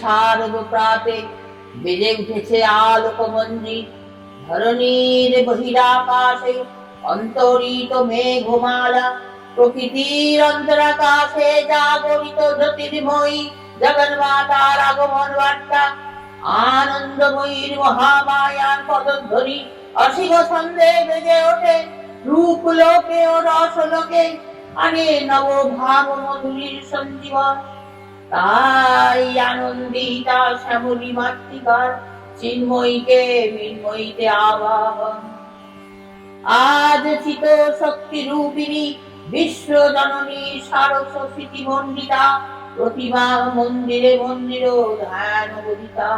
শারদ প্রাতে বেজে উঠেছে আলোক মঞ্জিত। ধরণীর বহিরাকাশে অন্তরিত মেঘমালা, প্রকৃতির অন্তরাকাশে জাগরিত জ্যোতির্ময়ী জগন্মাতার আগমন বার্তা। আনন্দময়ীর মহামায়ার পদধ্বনি অসীম ছন্দে বেজে ওঠে। রূপলোকে ও রসলোকে আনে নব ভাব মধুরীর সঞ্জীবন। তাই আনন্দিতা শ্যামলী মাতৃকার চিন্ময়ীকে মৃন্ময়ীতে আবাহন। আজ চিত শক্তি রূপিণী বিশ্ব জননী সারস স্মৃতি মণ্ডিতা, প্রতিমা মন্দিরে মন্দির ধ্যান বদিতা।